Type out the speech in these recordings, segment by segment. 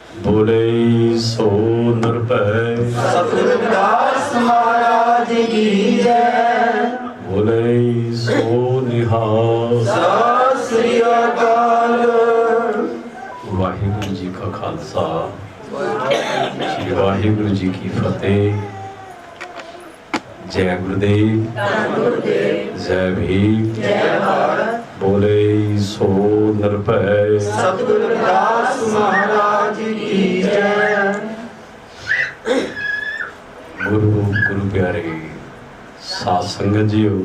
बोले सो निरभय सतगुरु रविदास महाराज की जय। बोले सो निहाल। सत श्री अकाल। वाहिगुरु जी का खालसा श्री वाहिगुरु जी की फतेह। जय गुरुदेव जय भीम जय भारत। बोले सो निरभय सतगुरु रविदास महाराज की जय। गुरु प्यारे साध संगत जीओ,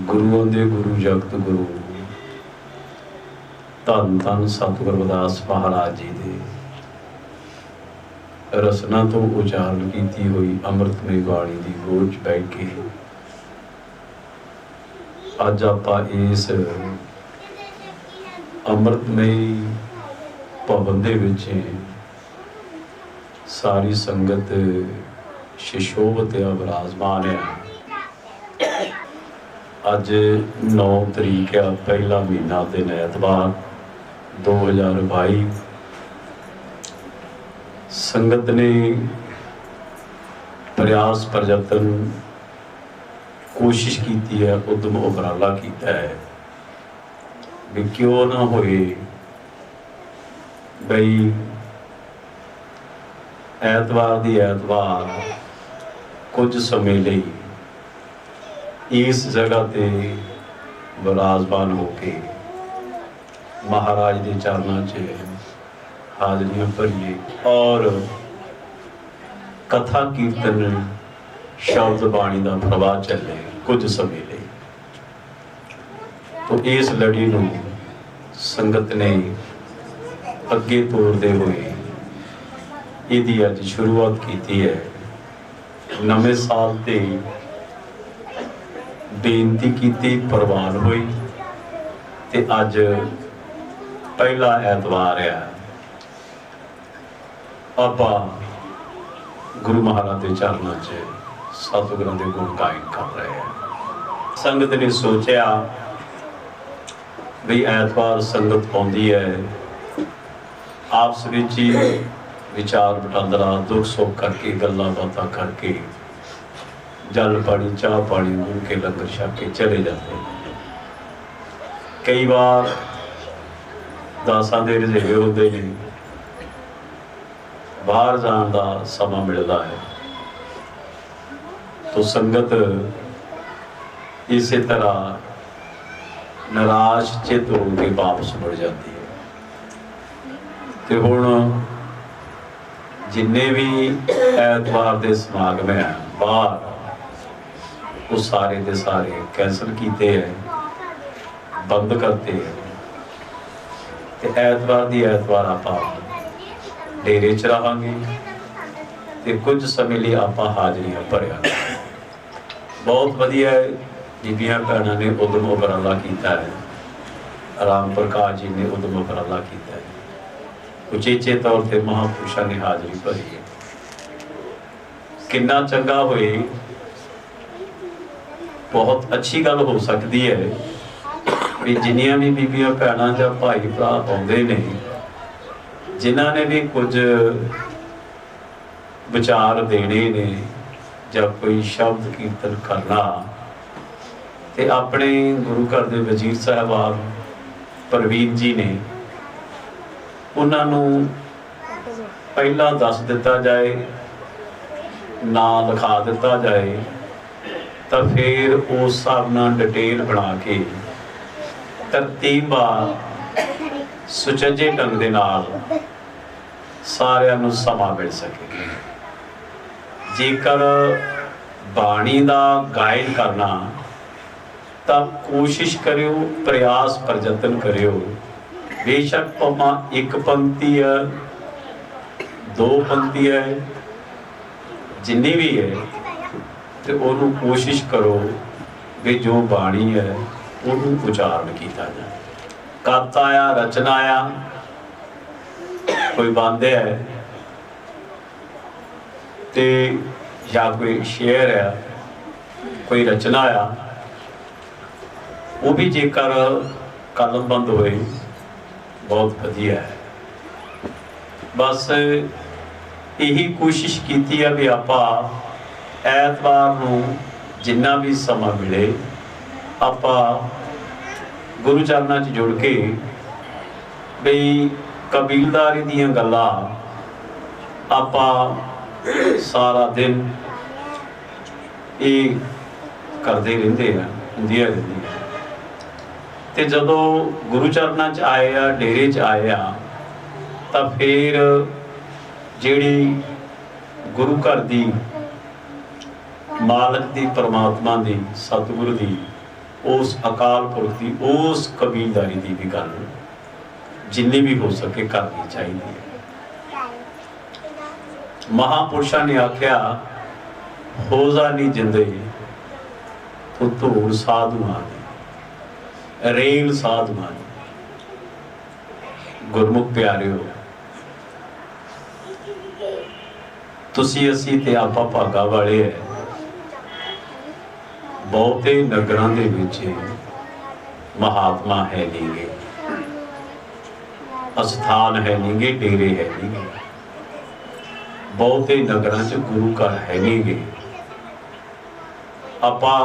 गुरुओं दे गुरु जगत गुरु धन धन सतगुरु रविदास महाराज जी दे रसना तो उचारण की हुई अमृतमय बाणी की गोच बैठ के अज आपां इस अमृतमय भवन दे विच सारी संगत शिशोभत विराजमान है। अज 9 तरीक है, पहला महीना दिन ऐतवार 2022। संगत ने प्रयास प्रयत्न कोशिश की है, उद्यम उपराला किया है भी क्यों ना होए बई ऐतवार दी ऐतवार कुछ समय लई इस जगह ते विराजमान होके महाराज के चरणों च हाजरियां भरिए और कथा कीर्तन शब्द बाणी का प्रवाह चले कुछ समय लिए। तो इस लड़ी नूं संगत ने अगे तोड़ते हुए इहदी अज शुरुआत की है। नवे साल ते बेनती की प्रवान हुई ते अज पहला ऐतवार है। आपां गुरु महाराज के चरणों च सतगुरां दे गुण गायन कर रहे हैं। संगत ने सोचा भी ऐतवार संगत आउंदी है, आपस विच ही विचार वटांदरा दुख सुख करके गल्लां बातां करके जल पानी चाह पानी मुँह के लंगर छक के चले जाते हैं। कई बार दासां दे रजेवे होंदे ने, बाहर जाने का समा मिलता है तो संगत इस तरह निराश चित होकर वापस मुड़ जाती है। तो हुण जिन्ने भी ऐतवार के समागम हैं बाहर वो सारे के सारे कैंसल किए हैं, बंद करते हैं। तो ऐतवार की ऐतवार आप डेरे च रहांगे तो कुछ समय लिए आप हाजरियां भरिया। बहुत वधिया बीबियां भैनों ने उद्यम उपराला किया है। राम प्रकाश जी ने उद्यम उपराला किया है। उचेचे तौर पर महापुरुषों ने हाजरी भरी है। कितना चंगा होए, बहुत अच्छी गल हो सकती है भी जिन्नियां भी बीबियां भैनों या भाई भरा आउंदे ने जिन्हों ने भी कुछ विचार देने ने या कोई शब्द कीर्तन करना तो अपने गुरु घर के वजीर साहबान परवीन जी ने उन्होंने पहला दस दिता जाए, ना लिखा दिता जाए तो फिर उस हिसाब नाल डिटेल बना के तरतीबवार सुचजे ढंग दे नाल सारिਆਂ ਨੂੰ समा मिल सके। जेकर बाणी का गायन करना तो कोशिश करियो, प्रयास प्रयत्न करियो। बेशक भावें एक पंक्ति है, 2 पंक्ति है, जिन्नी भी है तो उन्होंने कोशिश करो भी जो बाणी है उन्होंने उच्चारण किया जाए। कविता आया, रचना आया, कोई बांधे है ते या कोई शेर है, कोई रचना आया, वो भी जेकर कलमबंद होए बहुत वधिया है। बस यही कोशिश की है भी आपा ऐतवार नूं जिन्ना भी समा मिले आपा गुरु चरणों च जुड़ के बई कबीलदारी दीयां गल्लां आपा सारा दिन ये करते रहते हैं, होंदियां रहंदियां। ते जदों गुरु चरणों च आए आ, डेरे च आए आ, तो फिर जिहड़ी गुरु घर दी मालक दी परमात्मा दी सतगुरु दी उस अकाल पुरख दी उस कबीलदारी दी भी गल जिन्नी भी हो सके करनी चाहिए। महापुरुषों ने आख्या होजा नहीं जिंदे तो धूड़ साधुआं दी रेल साधुआं दी। गुरमुख प्यारिओ तुसी असी ते आपा भागा वाले है। बहुते नगरां दे विच महात्मा है नीगे, अस्थान है नीगे, डेरे है नीगे, बहुते नगरां च गुरु घर है नीगे। आपां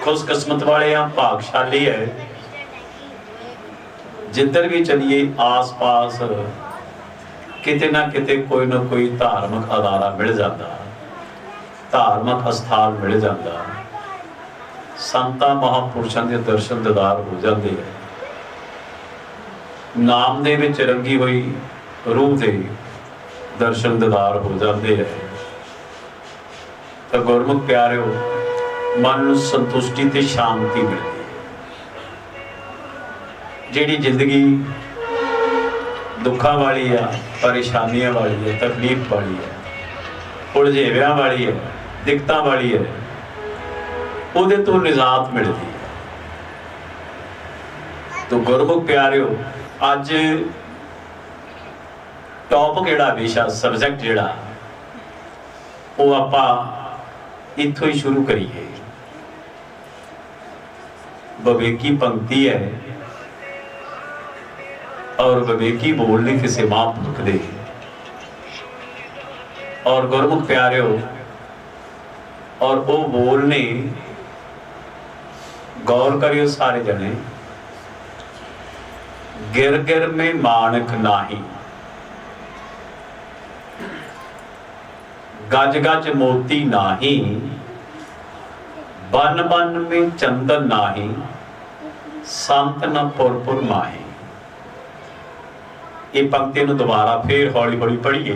खुशकिस्मत वाले हाँ, भागशाली है। जिधर भी चलिए आस पास किते ना किते कोई ना कोई धार्मिक अदारा मिल जाता, धार्मिक अस्थान मिल जाता, संतां महापुरुषों के दर्शन दीदार हो जाते हैं। नाम दे विच रंगी हुई रूह के दर्शन दीदार हो जाते हैं। तो गुरमुख प्यारिओ मन नूं संतुष्टि ते शांति मिलती है। जिहड़ी जिंदगी दुखों वाली है, परेशानियां वाली है, तकलीफ वाली है, उलझेवियां वाली है, दिक्कतां वाली है, उहदे तो निजात मिलती है। तो गुरमुख प्यारिओ अज टॉपिक जिहड़ा विशा सबजैक्ट जिहड़ा वो आपां इत्थों ही शुरू करिए। विवेकी पंक्ति है और विवेकी बोलने किसी महापुरुष दे। और गुरमुख प्यारिओ और वो बोलने गौर करियो सारे जने। गिर गिर में माणक नाही, गज गज मोती नाही, बन बन में चंदन नाही, संत न पुर पुर माही। ये पंक्ति नूं दोबारा फिर हौली हौली पढ़िए।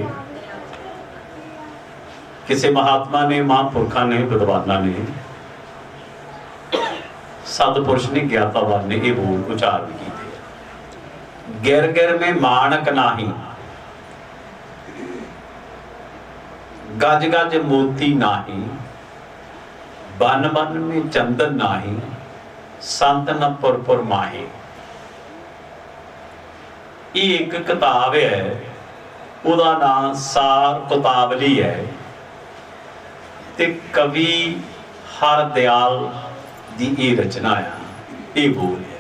किसी महात्मा ने, महापुरखा ने, विद्वाना ने, सतपुरुष ने, ज्ञातावान ने ये बोल उच्चारण किए। गिर गिर में माणक नाही, गज गज मोती नाही, बन बन में चंदन नाही, संत न पुर पुर माही। ये एक किताब है, उहदा नाम सार किताबली है। ते कवि हर दयाल दी ये रचना है, ये बोल है।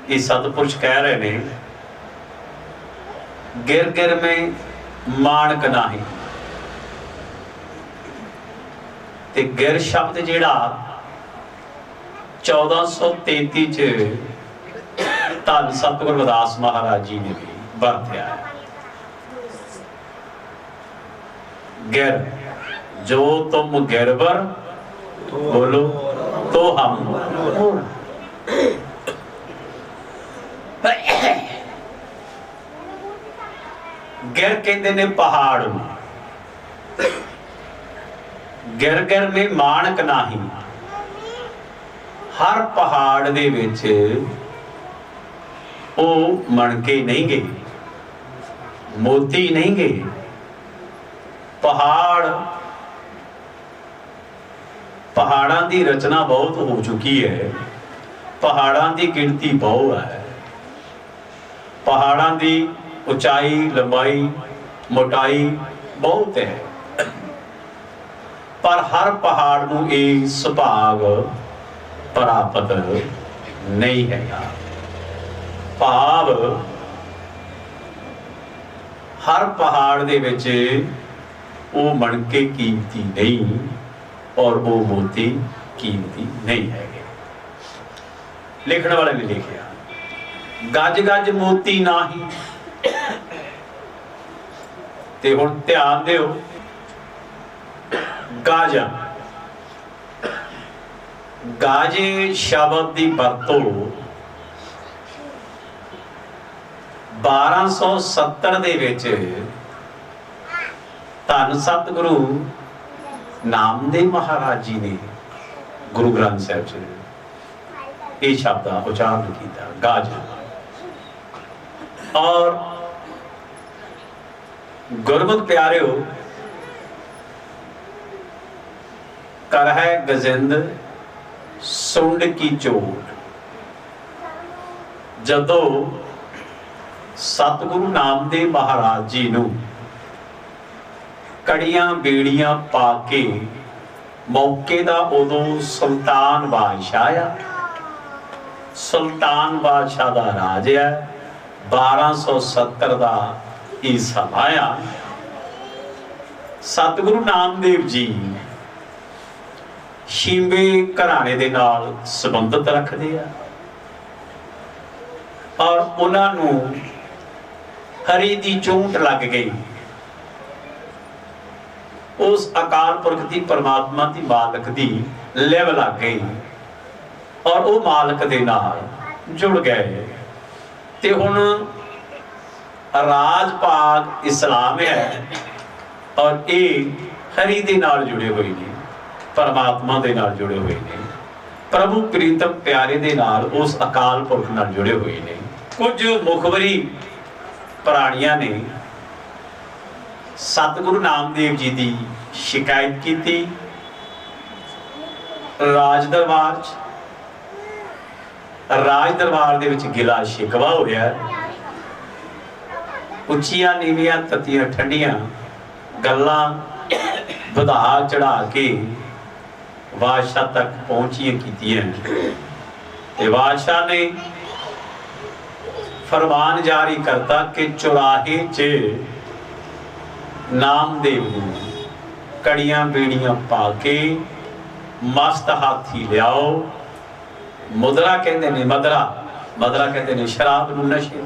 ये सतपुरुष कह रहे ने गिर गिर में माणक नाही। ते गिर शब्द जिहड़ा 1433 च धन सतगुरु रविदास महाराज जी ने भी वरत्या है। गिर जो तुम गिरवर बोलो तो हम। गिर कहते ने पहाड़ में, गिर गिर में माणक नाही। हर पहाड़ दे विच ओ मणके नहीं गए, मोती नहीं गए। पहाड़ां दी रचना बहुत हो चुकी है, पहाड़ां दी गिनती बहुत है। पहाड़ां दी ऊंचाई, लंबाई, मोटाई बहुत है, पर हर पहाड़ नूं इह सुभाग ਪ੍ਰਾਪਤ ਨਹੀਂ ਹੈਗਾ। ਭਾਵ हर पहाड़ दे विच वो मणके कीमती नहीं और वो मोती कीमती नहीं है। लिखण वाले ने लिखिया गज गज मोती नाही। ते हुण ध्यान दिओ, गज गाजे शब्द की वरतों 1270 ਦੇ ਵਿੱਚ ਧੰਨ ਸਤਿਗੁਰੂ ਨਾਮਦੇਵ ਮਹਾਰਾਜ ਜੀ ਨੇ ਗੁਰੂ ਗ੍ਰੰਥ ਸਾਹਿਬ 'ਚ ਇਹ ਸ਼ਬਦ ਦਾ ਉਚਾਰਨ ਕੀਤਾ, ਗਾਜ। ਔਰ ਗੁਰਮੁਖ ਪਿਆਰਿਓ, ਕਰ ਹੈ ਗਜ਼ਿੰਦ ਸੁੰਡ ਕੀ ਚੋਟ। ਜਦੋਂ सतगुरु नामदेव महाराज जी नूं कड़ियां बेड़ियां पा के मौके दा उदों सुल्तान बादशाह आ, सुल्तान बादशाह दा राज है। 1270 दा ई समा आ। सतगुरु नामदेव जी शींबे घराने दे नाल संबंधित रखते हैं और उन्होंने हरी दी चोट लग गई। उस अकाल पुरख की परमात्मा की मालक की लिव लग गई और वो मालक दे नाल जुड़ गए। ते हुण राज पाक इस्लाम है और ये हरी दे नाल जुड़े हुए ने, परमात्मा दे नाल जुड़े हुए ने, प्रभु प्रीतम प्यारे दे नाल उस अकाल पुरख नाल जुड़े हुए ने। कुछ मुखबरी प्राणियां ने सतगुरु नामदेव जी की शिकायत की थी राज दरबार दे विच गिला शिकवा होया। उच्चियां नीवियां तत्तियां ठंडियां गल्लां वधा चढ़ा के बादशाह तक पहुंचियां कीतियां। ते बादशाह ने फरमान जारी करता कि चौराहे च नामदेव कड़ियां बेड़ियां पाके मस्त हाथी लियाओ। मुद्रा कहते ने, मदरा मदरा कहते ने शराब नूं, नशे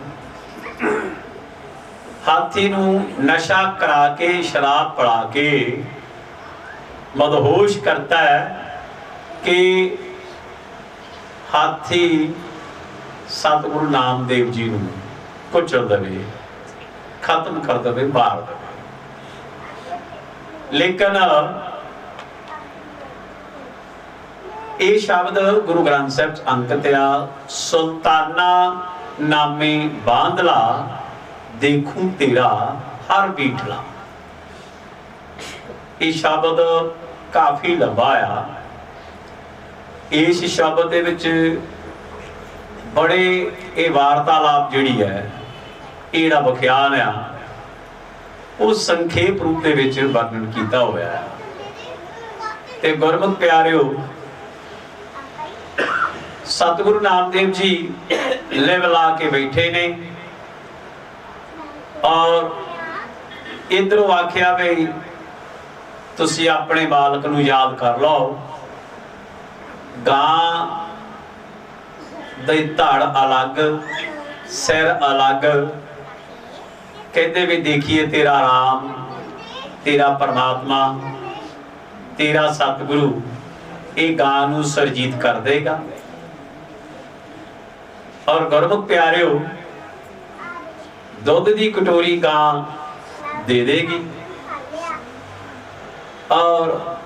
हाथी नूं नशा करा के शराब पड़ा के मदहोश करता है कि हाथी सतगुरु नामदेव जी नूं कुचल दवे, खत्म कर दवे, मार दवे। लेकिन ये शब्द गुरु ग्रंथ साहिब अंकित आ, सुल्ताना नामे बांधला देखूं तेरा हर बीठला। ये शब्द काफी लंबा आ। इस शब्द दे विच बड़े ये वार्तालाप जिहड़ी है, इहड़ा बख्यान आ, वो संखेप रूप दे विच वर्णन किया होया है। ते गुरमुख प्यारिओ, सतगुरु नामदेव जी लिव ला के बैठे ने और इधरों आख्या भी तुसी अपने मालक नूं याद कर लो। गां दी धड़ अलग, सिर अलग, कहते भी देखिए तेरा राम, तेरा परमात्मा, तेरा सतगुरु ये गां नूं सरजीत कर देगा। और गुरमुख प्यारिओ, दुध की कटोरी गां दे देगी और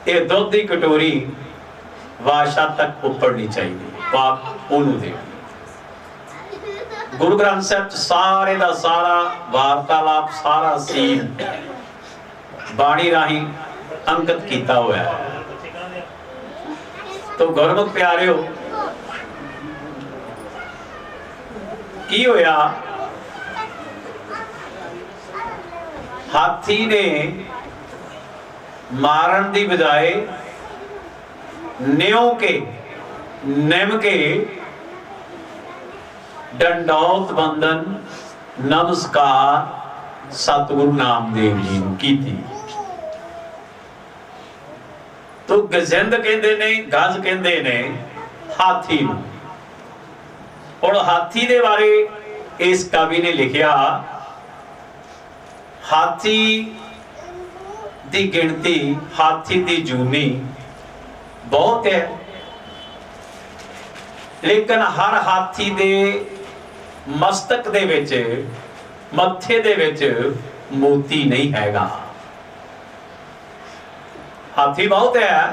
ये दुध की कटोरी बादशाह तक उपड़नी चाहिए, पाप उन्होंने दे। गुरु ग्रंथ साहिब सारे का सारा वार्तालाप, सारा सीन बाणी राही अंकित किया हुआ है। तो गुरमुख प्यारिओ, की होया, हाथी ने मारन की बजाय न्यों के निम के डंडौत बंदन नमस्कार सतगुरु नामदेव जी की थी। तो गजिंद कहते ने, गज कहते ने हाथी नूं। और हाथी दे बारे इस कवि ने लिखिया, हाथी दी गिनती, हाथी दी जूनी बहुत है, लेकिन हर हाथी दे मस्तक दे विच, मत्थे दे विच मोती नहीं हैगा। हाथी बहुत है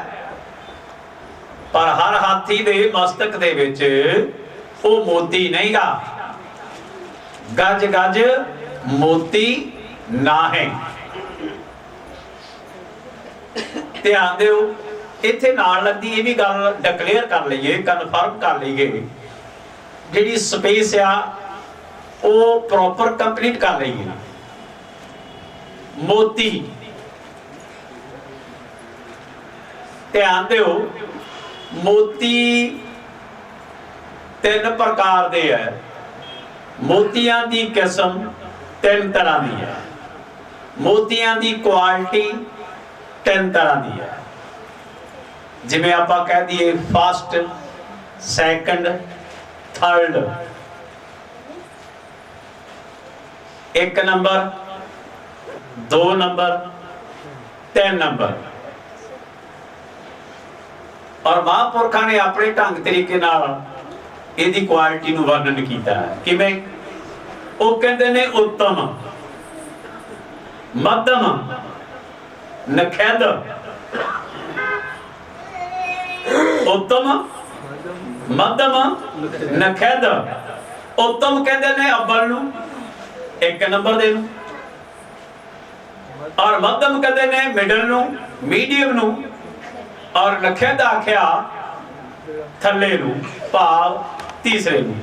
पर हर हाथी दे मस्तक दे विच वो मोती नहीं गा। गज गज मोती ना है। ध्यान दिओ, इत्थे नाल लगदी ये भी गल डिक्लेयर कर लईए, कन्फर्म कर लईए, जिहड़ी स्पेस आ वो प्रॉपर कंप्लीट कर लईए। मोती, ध्यान दिओ, मोती तीन प्रकार दे है। मोतियां दी किस्म तीन तरह दी है। मोतियां दी क्वालिटी तीन तरह दी है। जिवें आपां कह दिए फर्स्ट, सैकंड, थर्ड। एक नंबर, दो नंबर, तीन नंबर। और महापुरखा ने अपने ढंग तरीके नाल इहदी क्वालिटी नूं वर्णन कीता है। किवें? वो कहते ने उत्तम, मध्यम, नखैद। उत्तम, मध्यम, नखैद। उत्तम कहते ने अव्वल नूं, एक नंबर दे नूं। और मध्यम कहते ने मिडल नूं, मीडियम नूं। और नखैद आख्या थल्ले नूं, भाव तीसरे नूं।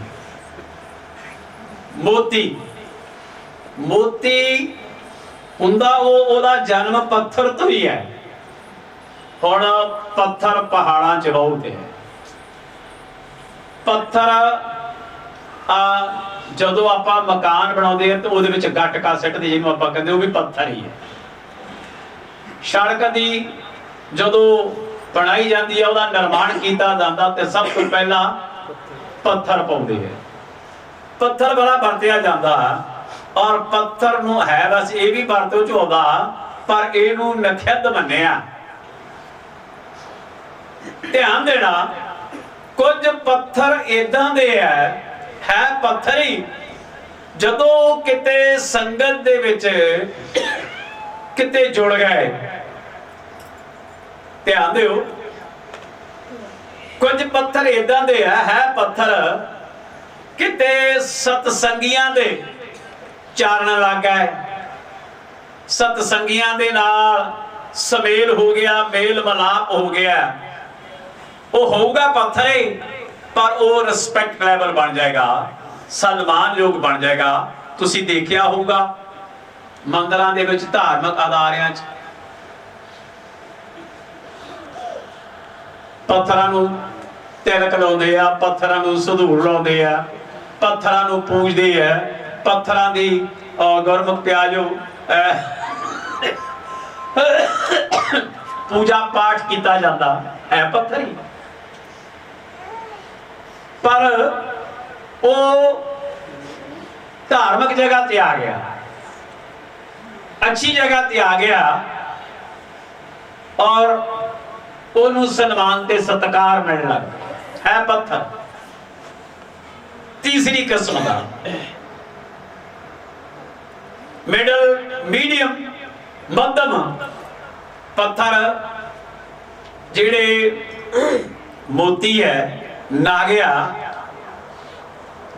मोती, मोती हुंदा ओदा जन्म पत्थर तो ही है। हुण पत्थर पहाड़ां च बहुत है। पत्थर जदों आपां मकान बनाउंदे तो उहदे विच गटका सिੱਟਦੇ, जिहनूं आपां कहंदे, वो भी पत्थर ही है। सड़क दी जदों बनाई जाती है, उसका निर्माण किया जाता तो सब तो पहला पत्थर पाउंदे है। पत्थर बड़ा वरतिया जाता है। और पत्थर नूं है बस ये भी वरतों च आउंदा, पर इहनूं नखैद मन्निया। ध्यान देना, कुछ पत्थर इदां दे है पत्थर ही, जदों किते संगत दे विच किते जुड़ गए। ध्यान दिओ, कुछ पत्थर इदां दे है पत्थर किते सतसंगियां दे चारण लग गए, सतसंगियां दे नाल समेल हो गया, मेल मलाप हो गया। वो होगा पत्थर ही, पर वो रिस्पैक्ट लेवल बन जाएगा, सन्मान योग बन जाएगा। तुसी देखिया होगा मंदिरां दे विच, धार्मिक अदारियां च पत्थरां नूं तिलक लाउंदे आ, पत्थरां नूं संधूर लाउंदे आ, पत्थरां नूं पूजदे आ, पत्थरां दी गुरमुख प्याजो पूजा पाठ किया जाता है पत्थर ही। पर वो धार्मिक जगह ते आ गया, अच्छी जगह ते आ गया, और उन्होंने सन्मान ते सत्कार मिलने लग है पत्थर। तीसरी किस्म का मिडल, मीडियम, मध्यम पत्थर जिहड़े मोती है नागिया,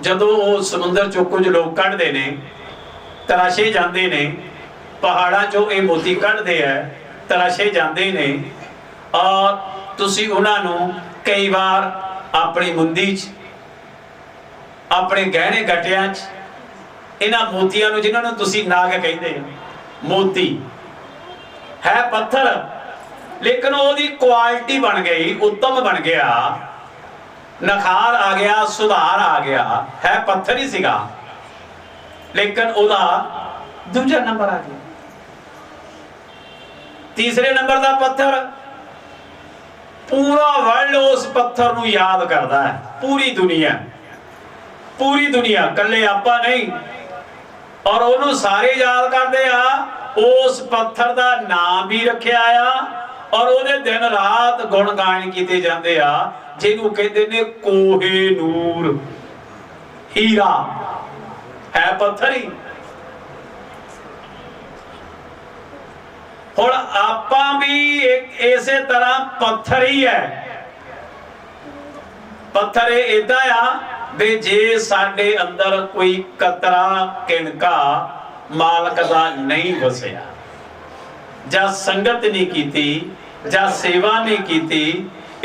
जदों वो समुद्र चों कुछ लोग कढ़दे ने, तराशे जाते ने, पहाड़ां चों ये मोती कढ़दे है, तराशे जाते ने। और तुसी उन्हां नूं कई बार अपनी मुंदी च, अपने गहने गटियां च, इन्हां मोतियां नूं, जिन्हां नूं तुसी नाग कहंदे, मोती है पत्थर, लेकिन ओदी क्वालिटी बन गई, उत्तम बन गया। नखार आ गया, सुधार आ गया, है पत्थर ही सीगा, लेकिन ओदा दूजा नंबर आ गया। तीसरे नंबर का पत्थर, पूरा वर्ल्ड उस पत्थर नूं याद करता है, पूरी दुनिया कल्ले आपां नहीं, और ओनू सारे याद करते आ। उस पत्थर का नाम भी रखिया आ और ओदे दिन रात गुण गायन किए जाते आ, जिन्हों कहते ने कोहे नूर, हीरा है पत्थर ही। हुण आपां भी एक इसे तरह पत्थर ही है। पत्थर इदा आ भी जे साडे अंदर कोई कतरा किणका मालक दा नहीं वसिया, जा संगत नहीं कीती, जा सेवा नहीं कीती,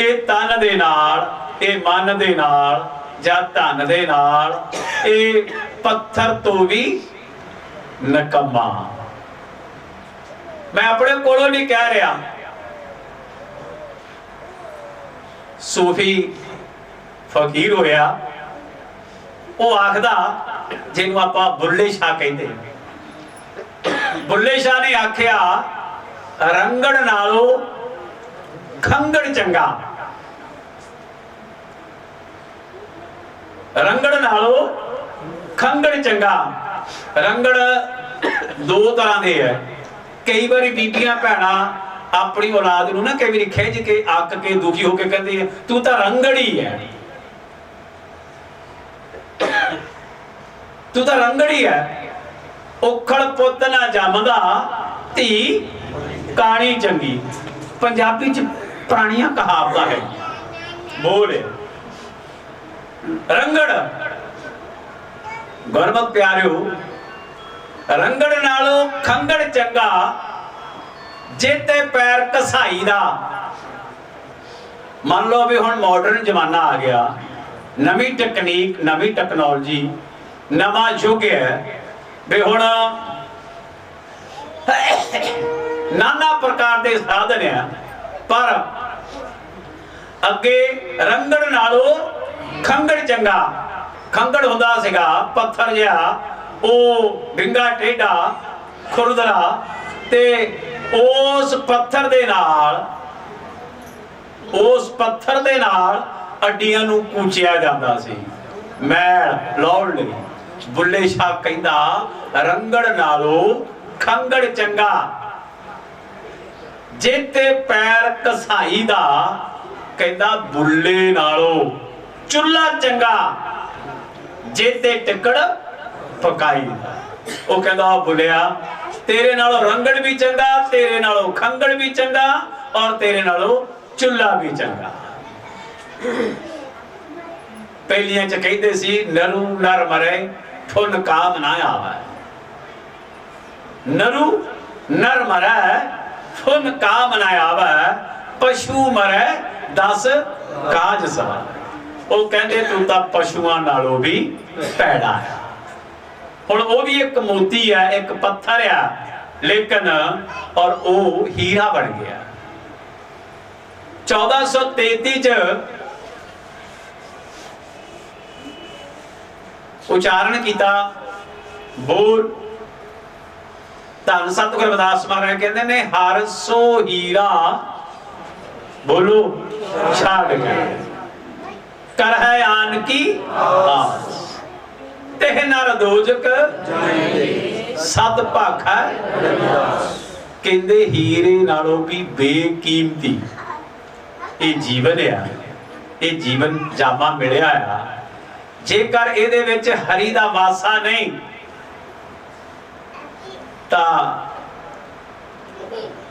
ए तन दे नाल, ए मन दे नाल, जा धन दे नाल, ए पत्थर तो भी नकम्मा। मैं अपने कोलों नहीं कह रहा, सूफी फकीर होया, वो आखदा जिन्हों आपां बुल्ले शाह कहते, बुल्ले शाह ने आख्या रंगड़ नालों खंगड़ चंगा, रंगड़ नालों खंगड़ चंगा। रंगड़ दो तरह के है। कई बार बीबियां भैणा अपनी औलाद नूं ना कई बार खिंच के अक के दुखी होकर कहती है तू तो रंगड़ ही है, तू तो रंगड़ ही है। उखड़ पुत ना जमदा धी काणी चंगी, पंजाबी च पुरानियां कहावतां है। बोल रंगड़ गुरमत प्यारिओ, रंगड़ नालों खंगड़ चंगा, जेते पैर कसाई दा। मान लो भी हुण मॉडर्न जमाना आ गया, नवी टेक्नीक, नवी टेक्नोलॉजी, नवा युग है भी हुण नाना प्रकार के साधन है। पर अगे रंगड़ नालों खंगड़ चंगा। खंगड़ हुंदा सीगा पत्थर जिहा, ओ डिंगा टेढ़ा खुरदरा, ते उस पत्थर दे नाल अड्डियां नूं कूचिया जांदा सी, मैल लौड़ लई। बुल्ले शाह कहंदा रंगड़ नालों खंगड़ चंगा, जेते पैर कसाई दा, कहंदा बुल्ले नालों चुल्ला चंगा, जेते टिकड़ पकाई दा। वो कहंदा बुलिया तेरे नालों रंगड़ भी चंगा, तेरे नालों खंगड़ भी चंगा, और तेरे नालों चुल्ला भी चंगा। पहलियां च कहते सी नरू नर मरे फुन काम ना आवे, नरू नर मरे फुन काम ना आवे, पशु मरे 10 काज सवार। वो कहते तू तो पशुआं नालों भी पैड़ा है। हुण वो भी एक मोती है, एक पत्थर है, लेकिन और वो हीरा बन गया। 1433 च उच्चारण किया, बोल धन सत गुरु रविदास महाराज कहते ने हर सो हीरा बोलो छाड़ के कर है आन की आस, तेह नर दोजक सत भाखा। कहते हीरे नालों भी बेकीमती ये जीवन है, ये जीवन जामा मिलिया है। जेकर इहदे विच हरि दा वासा नहीं ता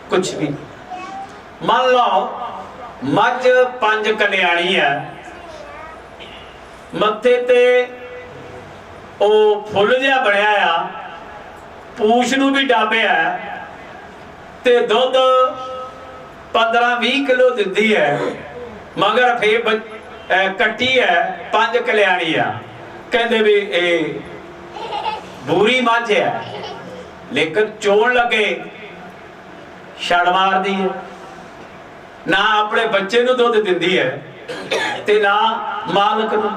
कुछ भी। मान लो मझ 5 कल्याणी है, मत्थे ते ओ फुल जिहा बनया आ, पूछ नूं भी डाबिया ते दुध 15-20 किलो दिंदी है, मगर फिर कट्टी है 5 कल्याणी आ। कहते भी ए बुरी मझ है, लेकिन चोण लगे छड़ मार दी है, ना अपने बच्चे नूं दुध दिंदी है, ते ना मालक नूं।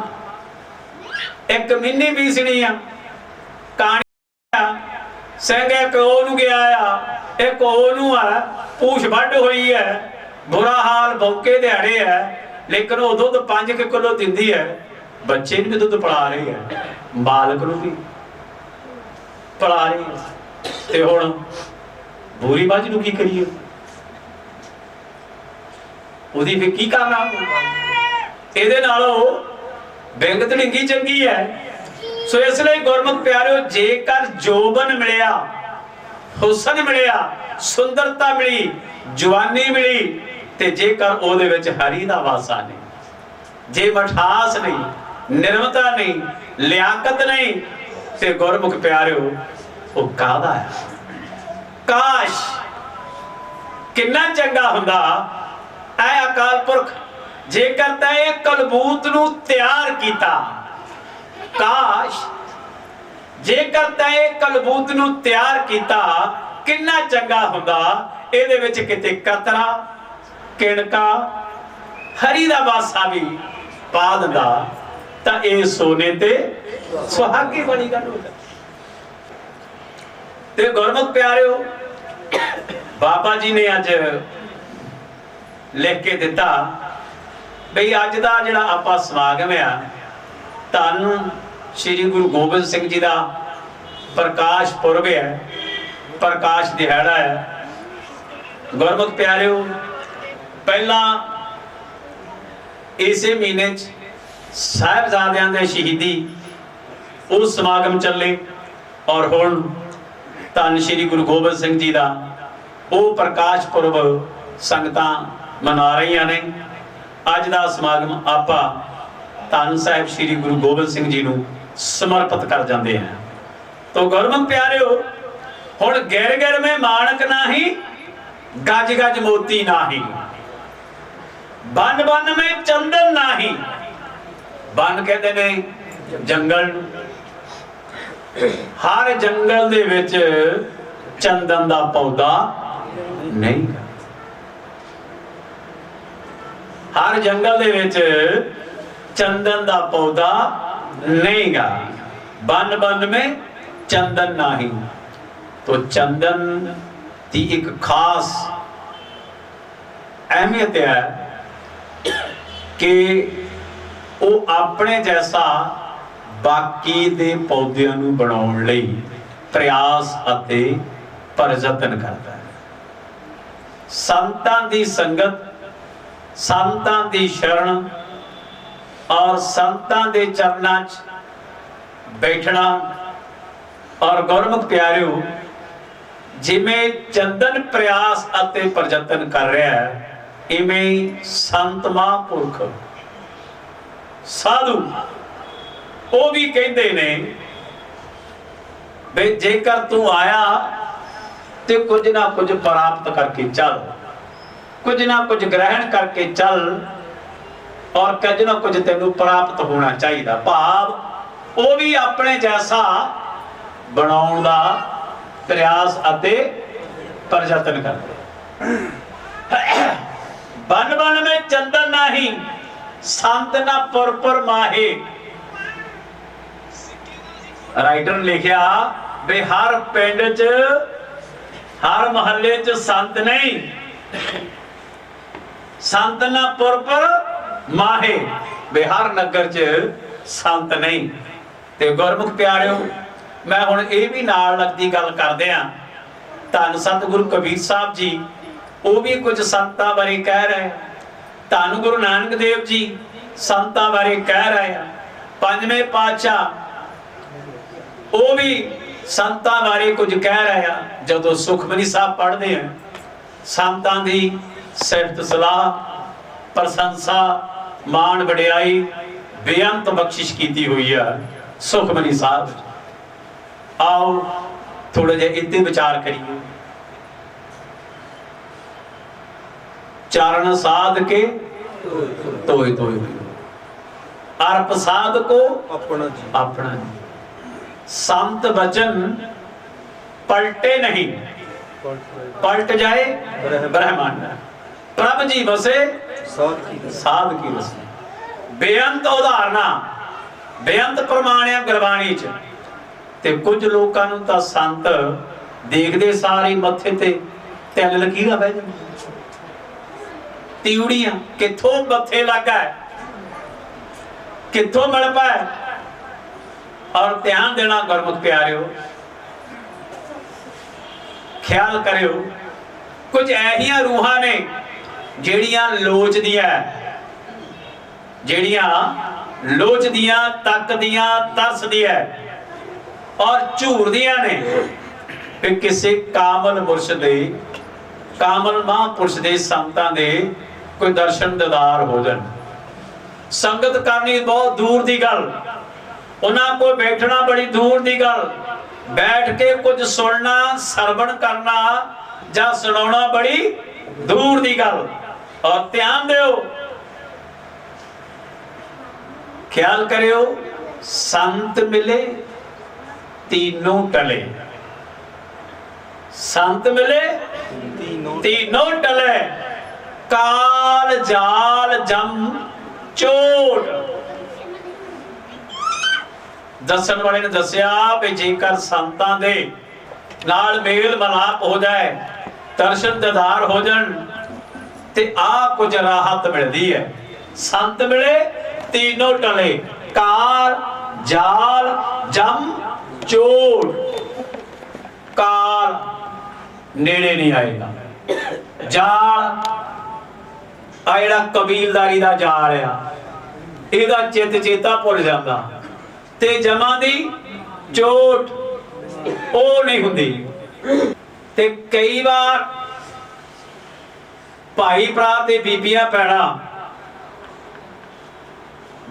एक मिनी पीसनी आ कहानी सिंह एक ओनू गया आ, एक ओनू है पूछ वड्ड हुई है, बुरा हाल भौके दिहाड़े है, लेकिन वो दुध 5 किलो दिंदी है, बच्चे नूं भी दुध पिला रही है, मालक नूं भी पिला रही है। ते हुण भूरी मੱਝ नूं की करिए, ਉਹਦੀ फिर की करना? ਇਹਦੇ ਨਾਲੋਂ ਬਿੰਗ ਧੜਿੰਗੀ ਚੰਗੀ है। सो इसलिए गुरमुख प्यारिओ जेकर जोबन मिलिया, हुसन मिलिया, सुंदरता मिली, जवानी मिली, ते जेकर ओदे विच हरी दा वासा नहीं, जे मठास नहीं, निर्मता नहीं, लियाकत नहीं, ते गुरमुख प्यारिओ वो कादा है। काश किन्ना चंगा हुंदा ऐ अकाल पुरख जेकर तैं कलबूत नूं तैयार कीता। काश जेकर तैं कलबूत नूं तैयार कीता, किन्ना चंगा हुंदा इहदे विच किते कतरा किणका हरी दा वासा भी पा दिंदा, तां इह सोने ते सुहागी बड़ी गल हो जांदी। ते गुरमुख प्यारिओ बाबा जी ने अज लिख के दिता बई अज दा जिहड़ा आपां समागम आ, धन श्री गुरु गोबिंद सिंह जी का प्रकाश पुरब है, प्रकाश दिहाड़ा है। गुरमुख प्यारिओ पहला इसे महीने साहिबजादियां दे शहीदी उस समागम चले, और हुण धन श्री गुरु गोबिंद सिंह जी का वो प्रकाश पुरब संगतां मना रही ने। अज का समागम आपां धन साहिब श्री गुरु गोबिंद सिंह जी नूं समर्पित कर जाते हैं। तो गुरमुख प्यारिओ हुण गिर गिर में माणक नाही, गज गज मोती नाही, बन बन में चंदन नाही। बन कहते ने जंगल, हर जंगल दे विच चंदन दा पौधा नहीं, हर जंगल दे विच चंदन दा पौधा नहीं गा, बन बन में चंदन नहीं। तो चंदन की एक खास अहमियत है कि वो अपने जैसा बाकी दे पौधों नूं बनाउण लई प्रयास अते प्रयत्न करता है। संतां दी संगत, संतां दी शरण और संतां दे चरनां च बैठना। और गुरमुख प्यारिओ जिमें चंदन प्रयास अते प्रयत्न कर रहा है, इवें संत महापुरख साधु वो भी कहते ने बे जेकर तू आया तो कुछ ना कुछ प्राप्त करके चल, कुछ ना कुछ ग्रहण करके चल, और कुछ ना कुछ तेनू प्राप्त होना चाहिए। भाव वो भी अपने जैसा बनाउण दा प्रयास अते प्रयत्न करते। बन बन में चंदन नाही, संत ना पुर पुर माहे। राइटर ने लिखा बे हर पिंड च, हर महल्ले च संत नहीं, संत ना पुर पुर माहे, बे हर नगर च संत नहीं। ते गुरमुख प्यारिओ मैं हुण ये भी नाल लगदी गल करदे आ, धन सतगुरु कबीर साहब जी वो भी कुछ संतां बारे कह रहे हैं, धन गुरु नानक देव जी संतां बारे कह रहे हैं, पंजवें पातशाह वो भी संतां बारे कुछ कह रहे हैं। जदों सुखमनी साहब पढ़ते हैं, संतां दी सिफत सलाह, प्रशंसा, मान वडियाई, बेअंत बख्शिश की हुई है सुखमनी साहब। आओ थोड़ा जिहा इत्ते विचार करिए। चरण साध के तोय तोय, अर्प साध को अपना जी। संत वचन पलटे नहीं, पलट जाए ब्रह्मांड। प्रभ जी बसे साध की रस्म। ਬੇਅੰਤ ਉਦਾਹਰਨਾਂ, ਬੇਅੰਤ ਪ੍ਰਮਾਣ ਆ ਗੁਰਬਾਣੀ ਚ। ਤੇ ਕੁਝ ਲੋਕਾਂ ਨੂੰ ਤਾਂ ਸੰਤ ਦੇਖਦੇ ਸਾਰੇ ਮੱਥੇ ਤੇ ਤਿਲ ਲਕੀਰਾਂ ਬਹਿ ਜਾਂਦੀਆਂ, ਤਿਉੜੀਆਂ ਕਿੱਥੋਂ ਮੱਥੇ ਲੱਗਾ, ਕਿੱਥੋਂ ਮਿਲ ਪਾਇਆ। ਔਰ ਧਿਆਨ ਦੇਣਾ ਗੁਰਮੁਖ ਪਿਆਰਿਓ, ਖਿਆਲ ਕਰਿਓ, ਕੁਝ ਐਸੀਆਂ ਰੂਹਾਂ ਨੇ ਜਿਹੜੀਆਂ ਲੋਚਦੀਆਂ, ਤੱਕਦੀਆਂ, ਤਰਸਦੀਆਂ ਔਰ ਝੂਰਦੀਆਂ ਨੇ ਕਿ ਕਿਸੇ ਕਾਮਲ ਮੁਰਸ਼ਦ ਦੇ, ਕਾਮਲ ਮਹਾਂਪੁਰਸ਼ ਦੇ, ਸੰਤਾਂ ਦੇ ਕੋਈ ਦਰਸ਼ਨ ਦੀਦਾਰ ਹੋ ਜਾਣ। ਸੰਗਤ ਕਰਨੀ ਬਹੁਤ ਦੂਰ ਦੀ ਗੱਲ, ਉਹਨਾਂ ਕੋਲ ਬੈਠਣਾ ਬੜੀ ਦੂਰ ਦੀ ਗੱਲ, बैठ के कुछ सुनना, सरवण करना या सुनाना बड़ी दूर दी गल। और ध्यान दियो, ख्याल करियो, संत मिले तीनों टले, संत मिले तीनों टले, काल जाल जम चोट। दसन वाले ने दसिया भी जेकर संतां दे नाल मेल मलाप हो जाए, दर्शन दीदार हो जान ते आ कुछ राहत मिलती है। संत मिले तीनों टले, काल जाल जम चोट। काल नेड़े नहीं आएगा, जाल आ जिहड़ा कबीलदारी दा जाल आ, इहदा चित चेता भुल जांदा, ते जमा दी चोट ओ नहीं हुंदी। ते कई बार भाई भरा ते बीबियां भैणां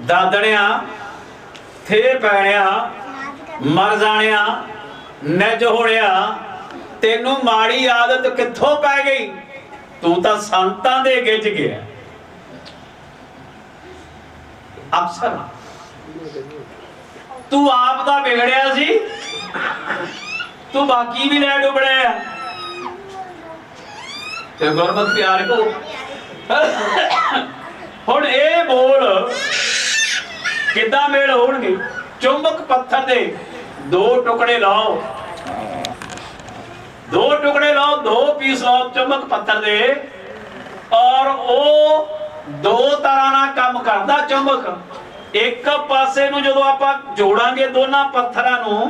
दादणिया थे पैणिया मर जाणिया निज होणिया, तेनू माड़ी आदत कित्थों पै गई, तू तां संतां दे गिज गया। अफसर तू आप दा बिगड़िया सी, तू बाकी भी लै डुबड़े। ते गुरमत प्यारे को हुण ए बोल किदां मेल होणगे। चुंबक पत्थर दे दो टुकड़े लाओ, दो टुकड़े लाओ, दो पीस लाओ चुंबक पत्थर दे, और ओ दो तरह ना काम करदा चुंबक। एक पासे नूं जदों आपां जोड़ांगे दोनां पत्थरां नूं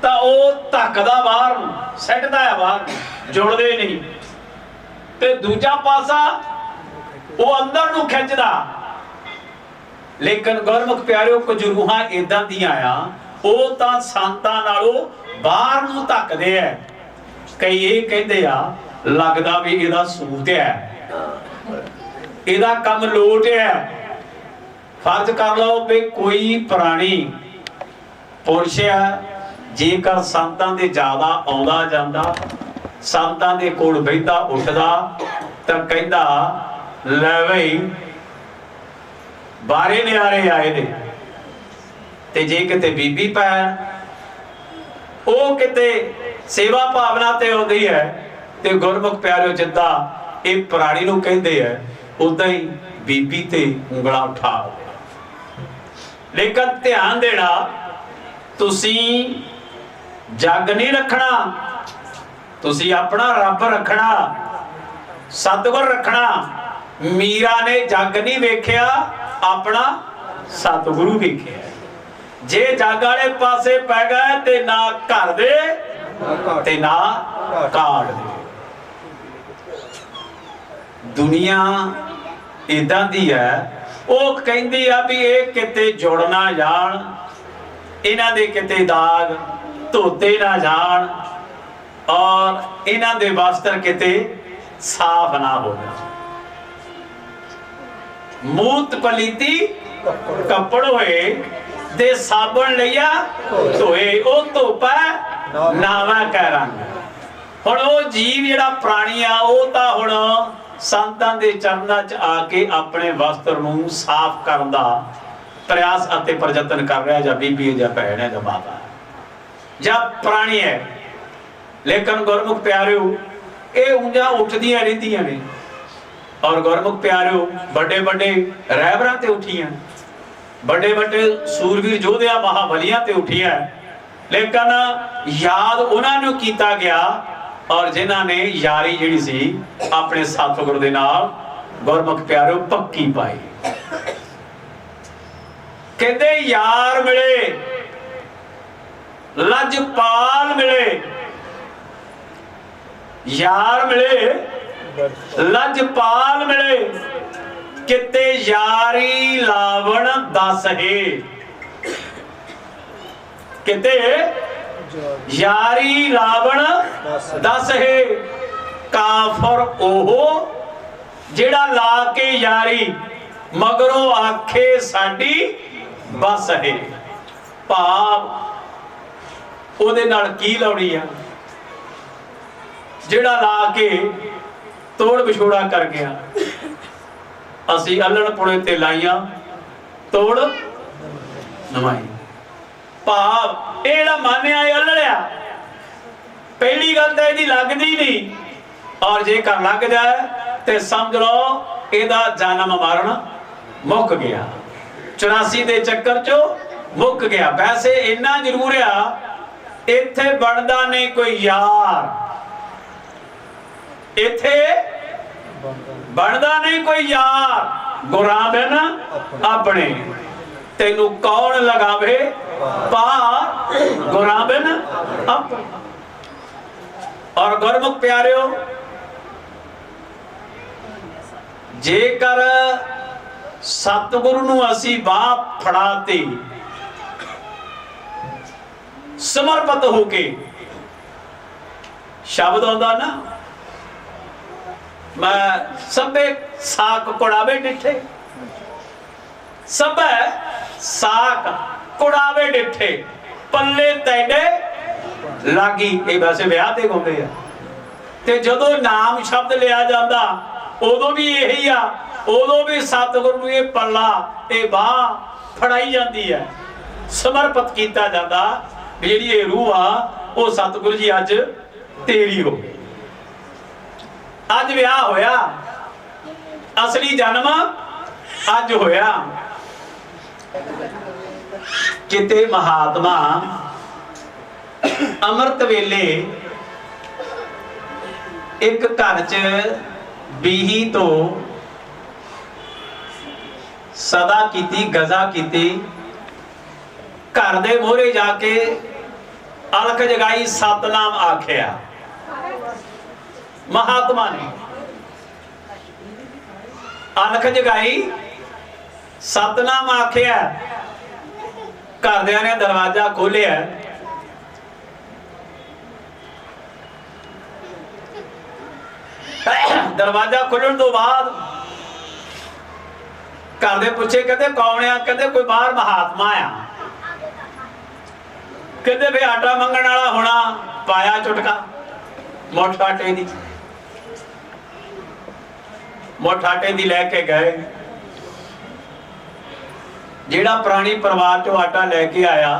तां ओह धक्कदा बाहर नूं, सैटदा है बाहर, जुड़दे नहीं। ते दूजा पासा ओह अंदर नूं खिंचदा। लेकिन गुरमुख प्यारिओ कुछ रूहां इदां दीआं आ, ओह तां संतां नालों बाहर नूं धक्कदे आ। कई ये कहंदे आ लगदा भी इहदा सूत है, इहदा काम लोट है। फर्ज कर लो भी कोई प्राणी पुरुष है, जेकर संतां दे ज्यादा आउंदा जांदा, संतां दे कोल बैठदा उठदा, तां कहंदा लै बई बारे नियारे आए ने। ते जे किते बीबी पै ओ किते सेवा भावना ते आउंदी है, ते गुरमुख प्यारिओ जिद्दां इह प्राणी नूं कहंदे है, उदां ही बीबी ते उंगलां उठा। लेकिन ध्यान देना, तुसी जग नहीं रखना, तुसी अपना रब रखना, सतगुर रखना। मीरा ने जग नहीं वेख्या, अपना सतगुरु वेख्या। जे जग वाले पासे पै गए ते ना घर दे ते ना काट दे। दुनिया इदां दी है, ਉਹ ਕਹਿੰਦੀ ਆ ਵੀ ਇਹ ਕਿਤੇ ਜੁੜ ਨਾ ਜਾਣ, ਇਹਨਾਂ ਦੇ ਕਿਤੇ ਦਾਗ ਧੋਤੇ ਨਾ ਜਾਣ, ਔਰ ਇਹਨਾਂ ਦੇ ਵਸਤਰ ਕਿਤੇ ਸਾਫ਼ ਨਾ ਹੋ ਜਾਣ। ਮੂਤ ਪਲੀਤੀ ਕੱਪੜ ਹੋਏ ਦੇ ਸਾਬਣ ਲਈਆ ਧੋਏ, ਉਹ ਧੋਪਾ ਨਾਵਾ ਕੈ ਰੰਗ। ਹੁਣ ਉਹ ਜੀਵ ਜਿਹੜਾ ਪ੍ਰਾਣੀ ਆ, ਉਹ ਤਾਂ ਹੁਣ ਸੰਤਾਂ ਦੇ ਚਰਨਾਂ 'ਚ ਆ ਕੇ ਆਪਣੇ ਵਸਤਰ ਨੂੰ ਸਾਫ਼ ਕਰਨ ਦਾ ਪ੍ਰयास ਅਤੇ ਪ੍ਰਯਤਨ ਕਰ ਰਿਹਾ, ਜਾਂ ਬੀਬੀ ਹੈ, ਜਾਂ ਭੈਣ ਹੈ, ਜਾਂ ਮਾਤਾ ਹੈ, ਜਾਂ ਪ੍ਰਾਣੀ ਹੈ। ਲੇਕਿਨ ਗੁਰਮੁਖ ਪਿਆਰਿਓ, ਇਹ ਉਂਝਾਂ ਉੱਠਦੀਆਂ ਰਹਿੰਦੀਆਂ ਨੇ। ਔਰ ਗੁਰਮੁਖ ਪਿਆਰਿਓ, ਵੱਡੇ ਵੱਡੇ ਰਹਿਬਰਾਂ ਤੇ ਉੱਠੀਆਂ, बड़े बड़े सूरवीर योधिया महाबलियां ते उठिया, लेकिन याद उन्होंने किया गया और जिन्हों ने यारी जिहड़ी सी अपने सतगुरु दे नाल गुरमुख प्यारो पक्की पाई। कहते यार मिले, लजपाल मिले, यार मिले, लजपाल मिले, किते यारी लावण दस है, किते यारी लावण दस है। काफर ओहो जेड़ा ला के यारी मगरों आखे साडी बस है। भाव ओदे नाल की लाउणी आ, जेड़ा ला के तोड़ विछोड़ा कर गया। असी अल्लण पुणे ते लाइया तोड़ नवाई। भाव एड़ा मानिया अल्लड़िया पहली गल तो यदि लगदी नहीं, और जे कर लग जाए तो समझ लो एदा जन्म मरण मुक गया, 84 दे चक्कर चो मुक गया। वैसे इन्ना जरूर आ इत्थे बनदा नहीं कोई यार, इत्थे बनदा नहीं कोई यार। गुराम है ना अपने, तेनू कौन लगावे पार, गुराम है ना अपने। और गुरमुख प्यारियो, जेकर सतगुरु नू असी बाह फड़ाते समर्पित होके, शब्द आंदा ना, मैं सबे साक कुड़ावे डिठे, सबे साक कुड़ावे डिठे, पल्ले तेडे लागी। ये वैसे ब्याह ते गाउंदे आ, ते जदों नाम शब्द लिया जाता उदों भी यही आ, उदों भी सतगुरु नूं ये पल्ला ये बाह फड़ाई जाती है, समर्पित किया जाता। जिहड़ी ये रूह आ वो सतगुरु जी अज तेरी हो गई, अज विआह होया, असली जन्म अज होया। किते महात्मा अमृत वेले एक घर च बीही तो सदा कीती, गजा कीती, घर दे मोहरे जाके अलख जगाई, सतनाम आखिया। महात्मा ने अलख जगाई, सतनाम आखिया। घरदियां ने दरवाजा खोलिया, दरवाजा खुलने तो बाद घर दे पूछे, कहते कौन आ? कहते कोई बाहर महात्मा आ। कहते भाई आटा मंगण वाला होना, पाया चुटका मुठ आटे दी, मुठ आटे दी लैके गए। जेड़ा पुरानी परिवार चो आटा लैके आया,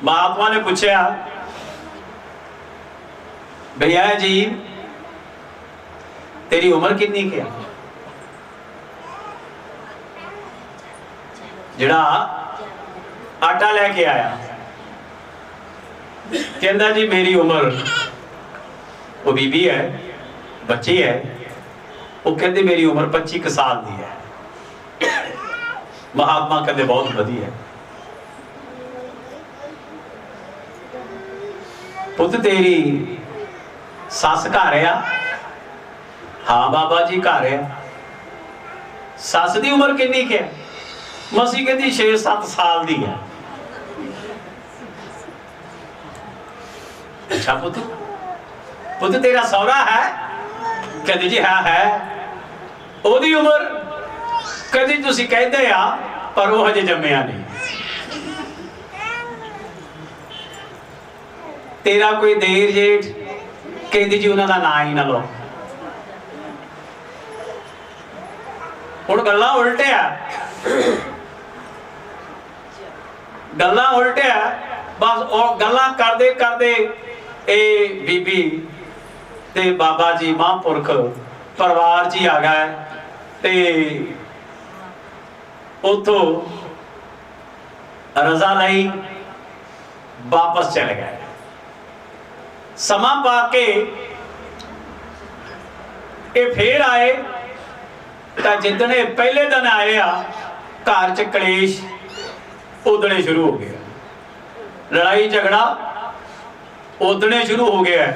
महात्मा ने पूछा भैया जी तेरी उम्र कितनी क्या? जेड़ा आटा लैके आया कहता जी मेरी उम्र, वो बीबी है, बच्ची है, वो कहते मेरी उम्र 25 साल की है। महात्मा कहते बहुत वधिया है। पुत तेरी सस घर आ? हाँ बाबा जी घर आ। सस की उम्र कितनी है? मसी कहती 6-7 साल की है। अच्छा पुत, पुत तेरा सौरा है? कहते जी हाँ है। ओदी उम्र? कहती तुसी कहते आ पर वो हजे जम्मिया नहीं। तेरा कोई देर जेठ? कहती जी उन्होंने ना ही ना लो। हुण गल्लां उल्टिया, गल्लां उल्टिया, बस और गल्लां करदे करदे ए बीबी ते बाबा जी महापुरख परिवार जी आ गए ते उतो रजा लई वापस चले गए। समा पा के ये फिर आए तो जिदने पहले दिन आए आ घर च कलेश उदने शुरू हो गया, लड़ाई झगड़ा उदने शुरू हो गया।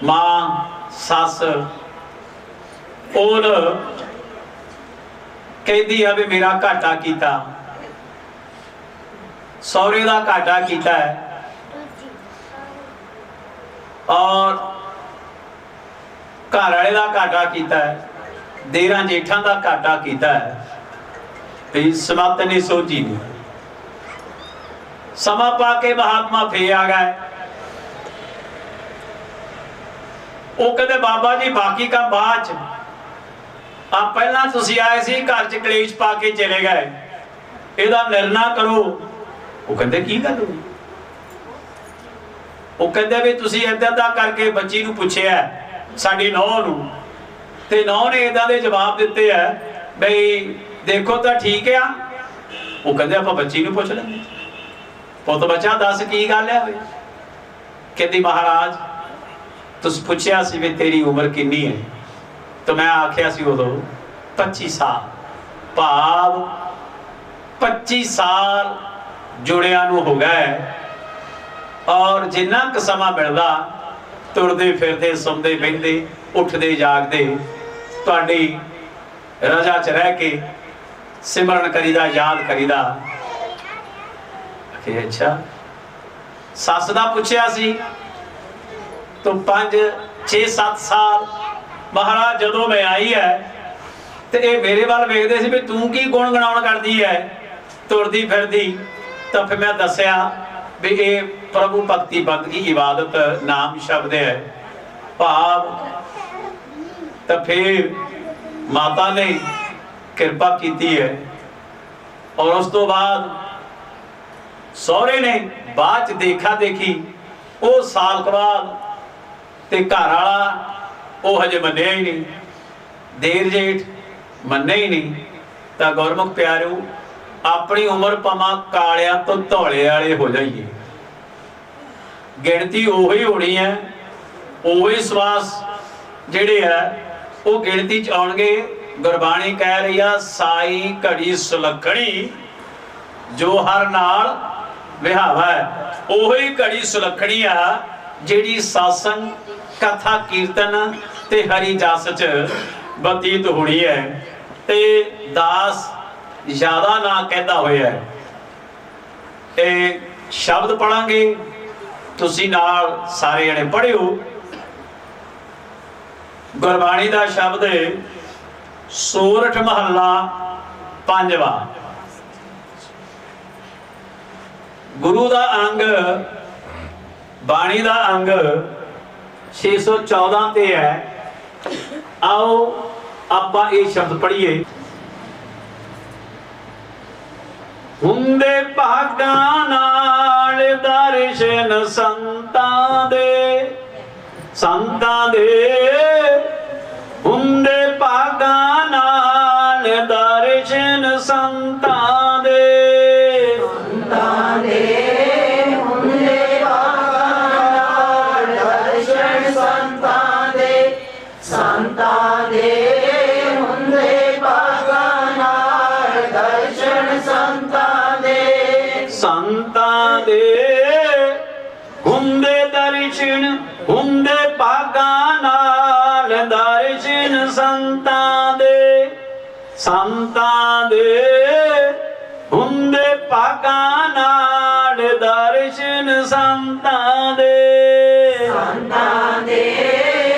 मां सस और कहती है भी मेरा घाटा किया, सौरे का घाटा किया है और घर वाले का घाटा किया है, देरां जेठां का घाटा किया है। समत ने सोची नहीं। समा पा के महात्मा फिर आ गए। वो कहते बाबा जी बाकी का बाद च आ पहला तुसी आए सी घर च कलेश पा के चले गए, इहदा निर्णय करो। वो कहते की करो? वो कहते भी तुसी इदां दा करके बच्ची नूं पुछिया साडी नौं नूं, ते नौं ने इदां दे जवाब दिते है बई देखो तो ठीक है। वो कहते आपां बच्ची नूं पुछ लैंदे, पुत बच्चा दस की गल है? कहती महाराज तुस पूछया सी भी तेरी उम्र कितनी है, तो मैं आख्या सी उदों 25 साल। भाव 25 साल जुड़िया नूं हो गए और जिन्ना क समा मिलदा तुरदे फिरदे सुनदे बहिंदे उठदे जागदे तुहाडी रजा च रह के सिमरन करीदा याद करीदा। अच्छा सस दा पुछया सी तो 5 6 7 साल। महाराज जदों मैं आई है तो ये मेरे वाल वेखदे सी भी तू की गुण गणाउण करदी है तुरदी फिरदी। तो फिर मैं दस्या भी ये प्रभु भक्ति बंदगी इबादत नाम शब्द है भाव। तो फिर माता ने कृपा की है और उस तो बाद सौरे ने बाद देखा देखी वो साल के बाद ते घर वाला वो हजे मन्निया ही नहीं, देर जेठ मन्ने ही नहीं। तो गुरमुख प्यारो अपनी उम्र पमा कालिया तो धौले वाले हो जाइए, गिणती उही होनी है, उही श्वास जेड़े है वो गिणती च आउणगे। गुरबाणी कह रही है साई घड़ी सुलखणी जो हर नाल विहावा है। उही घड़ी सुलखणी आ जिहड़ी सत्संग कथा कीर्तन ते हरि जस च बतीत होनी है। ते दास ज्यादा ना कहता होया है शब्द पढ़ांगे, तुसी नाल सारे जने पढ़ियो। गुरबाणी दा शब्द है सोरठ महला 5वां। गुरु दा अंग बाणी दा अंग 614 ते है। आओ आपां ये शब्द पढ़िए। हुंदे भागां नाल दर्शन संतां दे, संतां दे हुंदे भागां नाल दर्शन संतां दे, संतां दे हुंदे भागां नाल दर्शन संतां दे, संतां दे हुंदे भागां नाल दर्शन संतां दे, संतां दे हुंदे दर्शन हुंदे भागां नाल दर्शन संतां दे, संतां दे हुंदे भागां नाल दर्शन संतां दे, संतां दे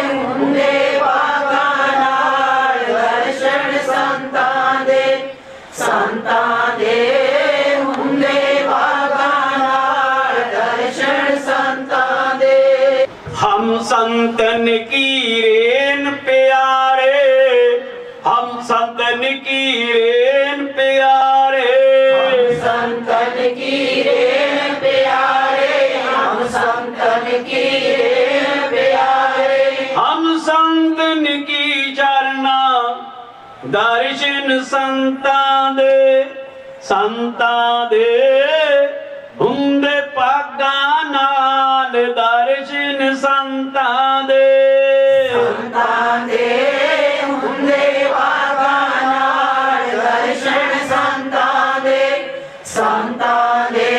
हुंदे भागां नाल दर्शन संतां दे, संतां दे हुंदे भागां नाल दर्शन संतां दे। हम संतन की रेन प्यारे, हम संतन की रेन प्यारे, हम संतन की रेन प्यारे, हम संतन की रेन प्यारे, हम संतन की चरना ਦਰਸ਼ਨ ਸੰਤਾਂ ਦੇ ਹੁੰਦੇ ਭਾਗਾਂ ਨਾਲ ਦਰਸ਼ਨ ਸੰਤਾਂ ਦੇ ਹੁੰਦੇ ਭਾਗਾਂ ਨਾਲ ਦਰਸ਼ਨ ਸੰਤਾਂ ਦੇ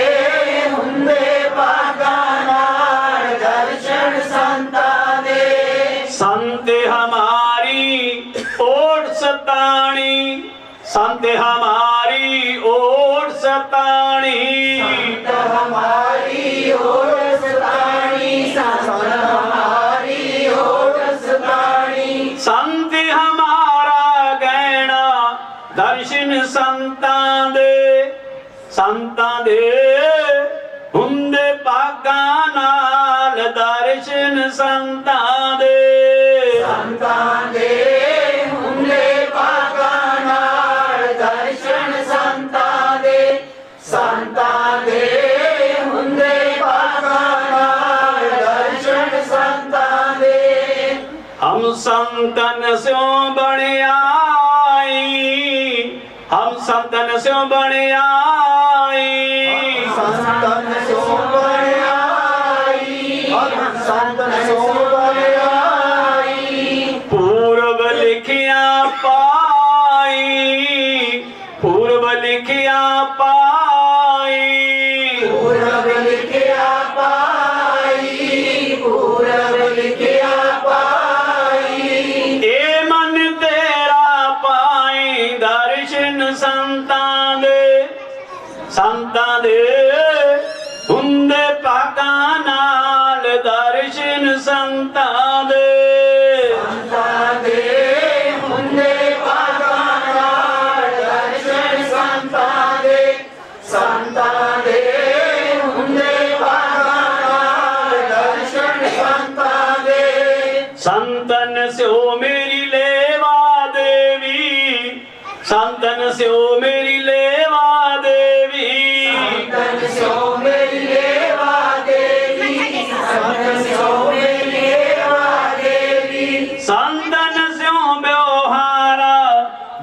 ਹੁੰਦੇ ਭਾਗਾਂ ਨਾਲ ਦਰਸ਼ਨ ਸੰਤਾਂ ਦੇ ਸੰਤ ਹਮਾਰੀ ਓਟ ਸਤਾਣੀ संत हमारी ओर सताणी संत हमारी ओर सताणी संत हमारी ओर सताणी संत हमारा गहना दर्शन संतां दे हुंदे भागां नाल दर्शन संतां दे हुंदे भागां नाल दर्शन संतां दे हुंदे भागां नाल दर्शन संतां दे हम संतन स्यों बण आई हम संतन स्यों बण आई संतन स्यों बण आई हम संतन स्यों बण आई पूर्व लिखिया पाई पूर्व लिखिया पाई पूरब लिखिया पाई पूरब लिखिया पाई ए मन तेरा पाई दर्शन संतां दे हुंदे भागां नाल दर्शन संतां दे हुंदे भागां नाल दर्शन संतां दे हुंदे भागां नाल दर्शन संतां दे संतन स्यो मेरी लेवा देवी संतन स्यो मेरी लेवा देवी संतन स्यो मेरी लेवा देवी संतन स्यो मेरी लेवा देवी संतन स्यो व्यवहारा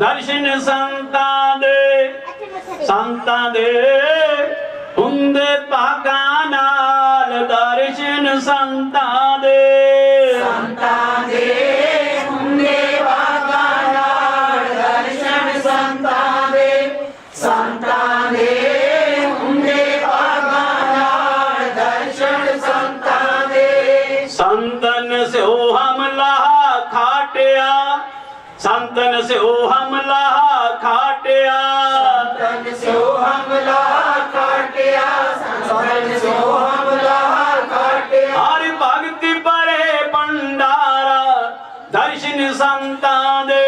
दर्शन संतां दे हुंदे भागां नाल दर्शन संतां दे हुंदे भागां नाल दर्शन संतां दे हुंदे भागां नाल दर्शन संतां दे संतन स्यो हमला खाटिया संतन स्यो हमला खाटिया संतन स्यो हमला काटिया संतन स्यो हमला काटिया हर भगति परे भंडारा दर्शन संतां दे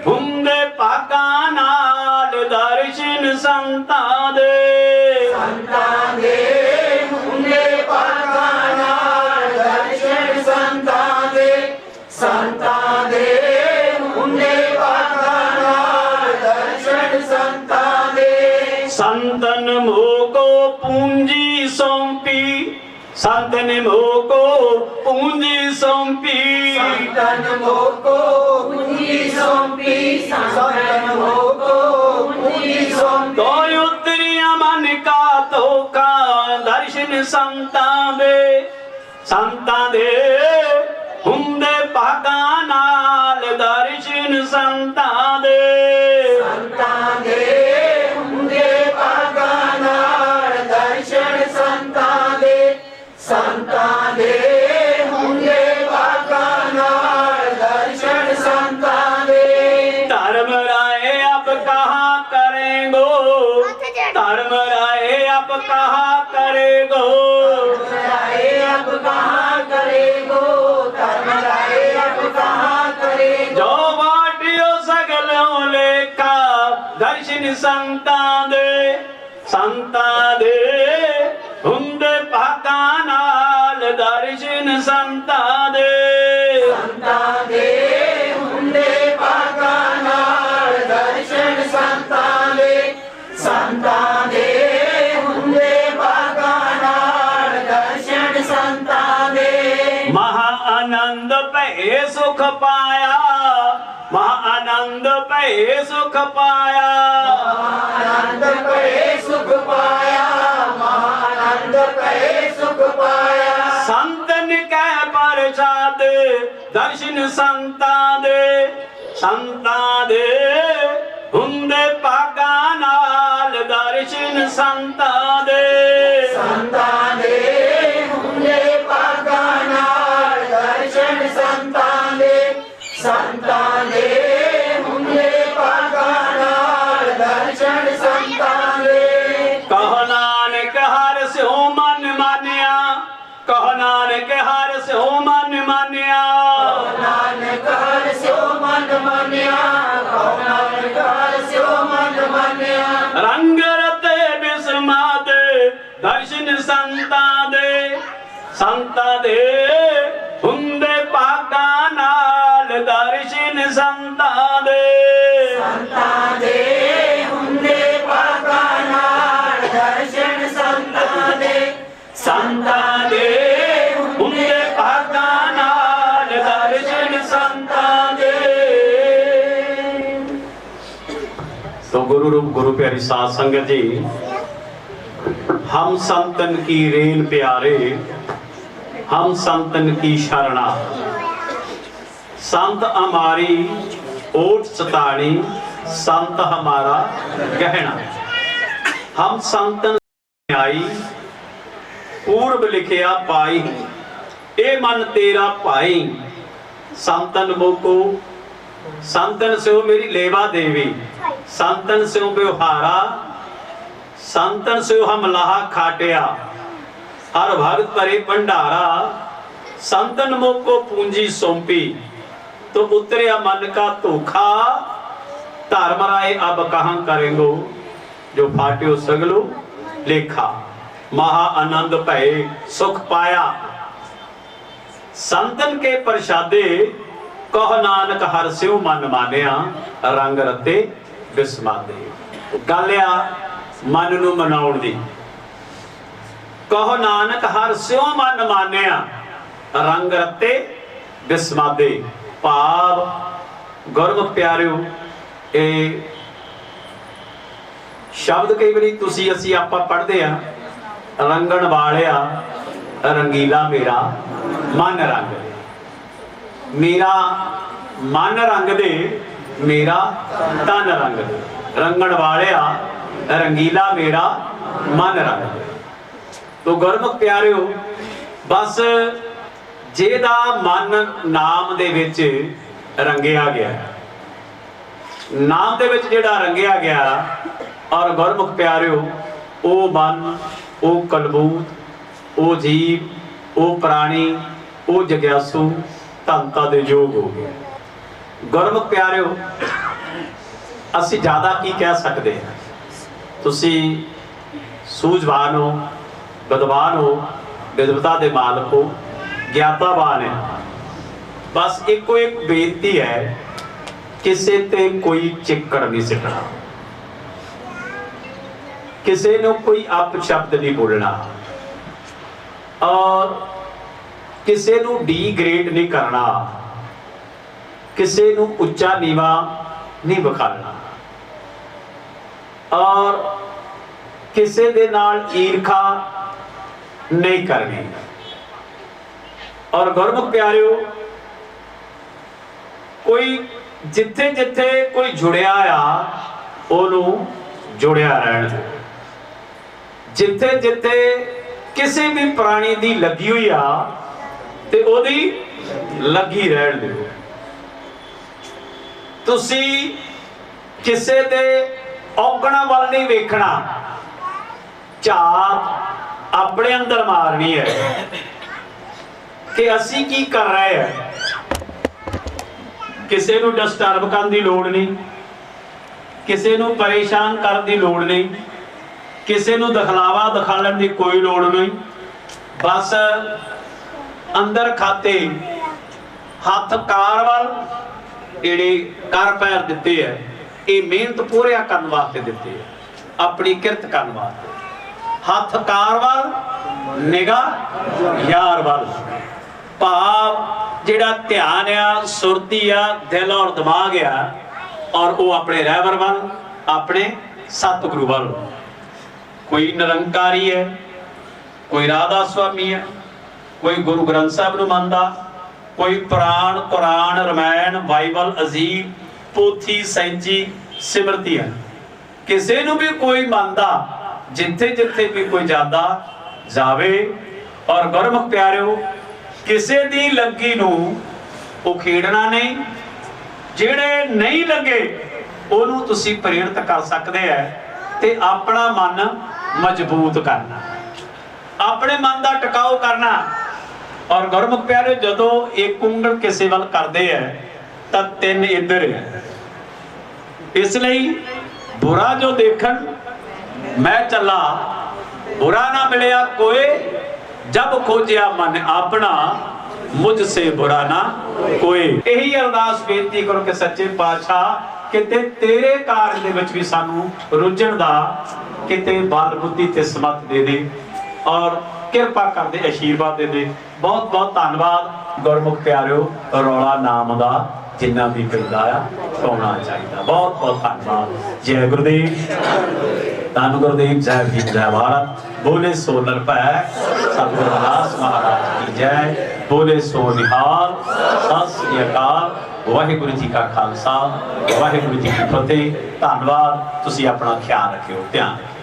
हुंदे भागां नाल दर्शन संतां दे हुंदे भागां नाल दर्शन संतां दे हुंदे भागां नाल दर्शन संतां दे संतन मोको पूंजी सौंपी संतन मोको पूंजी सौंपी संतन मोको पूंजी सौंपी संतन मोको पूंजी सौंपी तो उतरिया मन का धोखा दर्शन संतां दे हुंदे भागां नाल दर्शन संतां दे हुंदे भागां नाल दर्शन संतां दे हुंदे भागां नाल दर्शन संतां दे धर्म राय अब कहाँ करेंगो धर्म राय अब कहाँ करेगो राय अब कहाँ करेगो धर्म राय अब कहाँ करेगो जो बाटियो सगलों लेखा दर्शन संतां दे हुंदे भागां नाल दर्शन संतां दे हुंदे भागां नाल दर्शन संतां दे हुंदे भागां नाल दर्शन संतां दे महा आनंद पे सुख पाया आनंद भये सुख पाया, आनंद भये सुख पाया, आनंद भये सुख पाया। संतन कै प्रसाद दर्शन संतां दे, संतां दे हुंदे भागा नाल दर्शन संतां दे, संतां दे हुंदे भागा नाल दर्शन संतां दे, संतां दे हुंदे भागा नाल दर्शन संतां दे। कहो नानक हर स्यो मन मानिया, कहो नानक हर स्यो मन मानिया, नानक हर स्यो मन मानिया, कहो नानक हर स्यो मन मानिया। रंग रते बिस्माद दर्शन संतां दे, संतां दे हुंदे भागा नाल दर्शन संतां दे, संतां दे हुंदे भागा नाल दर्शन संतां दे, संतां दे हुंदे भागा नाल दर्शन संतां दे। तो गुरु रूप गुरु प्यारी साध संगत जी, हम संतन की रेल प्यारे, हम संतन की शरणा, संत हमारी ओट सतानी, संत हमारा गहना। हम संतन आई पूर्व लिखिया पाई, ए मन तेरा पाई, संतन मोको संतन स्यो मेरी लेवा देवी, संतन स्यो व्यवहारा, संतन स्यो हम लाहा खाटिया, हर भगत परे भंडारा, संतन मोको पूंजी सौंपी, तो उतरिया मन का धोखा, धर्म राय अब कहां करेंगो, जो फाट्यो सगलो लेखा, महा आनंद भये सुख पाया। संतन के प्रसादे कह नानक हर स्यो मन मानिया, रंग रते बिस्मादे। गल आ मन नूं मनाउण दी, कहो नानक हर स्यो मन मानिया, रंग रते बिस्मादे। भाव गुरमुख प्यारिओ, ए शब्द कई बारी तुसी असी आपां पढ़दे आ, रंगण वालिया रंगीला मेरा मन रंग दे, मेरा मन रंग दे, मेरा तन रंग दे, रंगण वालिया रंगीला मेरा मन रंग दे। तो गुरमुख प्यारिओ, बस जेदा मन नाम दे विच रंगिया गया, नाम दे विच जेड़ा रंगिया गया, और गुरमुख प्यारिओ ओ मन, ओ कलबूत, ओ जीव, ओ प्राणी, ओ जग्यासू धनता दे योग हो गया। गुरमुख प्यारिओ, असी ज़्यादा की कह सकते हैं, तुसी सूझवान हो, विद्वान हो, विद्वता दे मालक हो, ज्ञातावान है। बस एको एक बेनती है, किसी ते कोई चिक्कड़ नहीं सिटना, किसी ने कोई अपशब्द नहीं बोलना, और किसी को डीग्रेड नहीं करना, किसी को उच्चा नीवा नहीं विखालना, और किसी दे नाल ईर्खा नहीं करनी। और गुरमुख प्यारिओ, कोई जिथे जिथे कोई जुड़िया आ, ओनू जुड़िया रहन दो। जिथे जिथे किसी भी प्राणी दी लगी हुई आ, ते ओदी लगी रहन दो। तुसी किसी दे औगणा वाल नहीं वेखना, झात अपने अंदर मारनी है कि असी की कर रहे हैं। किसी को डिस्टर्ब करने की लोड़ नहीं, किसी को परेशान करने की लोड़ नहीं, किसी को दिखलावा दिखाने की कोई लोड़ नहीं। बस अंदर खाते हथ कार वाल जेड़े कर पैर दिते है, ये मेहनत पूरे करने वास्ते दिते है, अपनी किरत करने वास्ते। हथ कार वाल, निगाह यार वाल। भाव जेड़ा ध्यान आ, सुरती आ, दिल और दिमाग आ, और वो अपने रहबर वाल, अपने सतगुरु वाल। कोई निरंकारी है, कोई राधा स्वामी है, कोई गुरु ग्रंथ साहब नूं मनदा, कोई पुराण कुरान रामायण बाइबल अजीब पोथी सैंची सिमरती है। किसी नूं भी कोई मनदा, जिथे जिथे भी कोई जाता जावे। और गुरमुख प्यारिओ, किसी दी लगी नूं उखेड़ना नहीं, ਜਿਹੜੇ नहीं लगे ਉਹਨੂੰ ਤੁਸੀਂ ਪ੍ਰੇਰਿਤ कर सकते हैं ਤੇ अपना मन मजबूत करना, अपने मन का टिकाऊ करना। और गुरमुख प्यारे, जदों एक उंगल किसी वाल करते हैं तो तीन इधर है। इसलिए बुरा जो देखन मैं चला, बुरा ना मिलिया कोई, जब खोजिया मन अपना मुझसे बुरा ना कोई। यही अरदास बेनती करो कि सच्चे पातशाह किते तेरे कार्य दे विच भी सानू रुझण दा किते बल बुद्धि ते समत दे दे और किरपा कर दे, आशीर्वाद दे दे। बहुत बहुत धन्यवाद गुरमुख प्यारिओ। रौला नाम दा जिन्ना भी पैदा होना चाहिए। बहुत बहुत धन्यवाद। जय गुरुदेव, धन गुरुदेव, जय भीम, जय भारत। बोले सो निरभै सतगुरु रविदास महाराज की जय। बोले सो निहाल। सत श्री अकाल। वाहिगुरु जी का खालसा, वाहिगुरु जी की फतेह। धन्यवाद। तुसीं अपना ख्याल रखियो, ध्यान रखियो।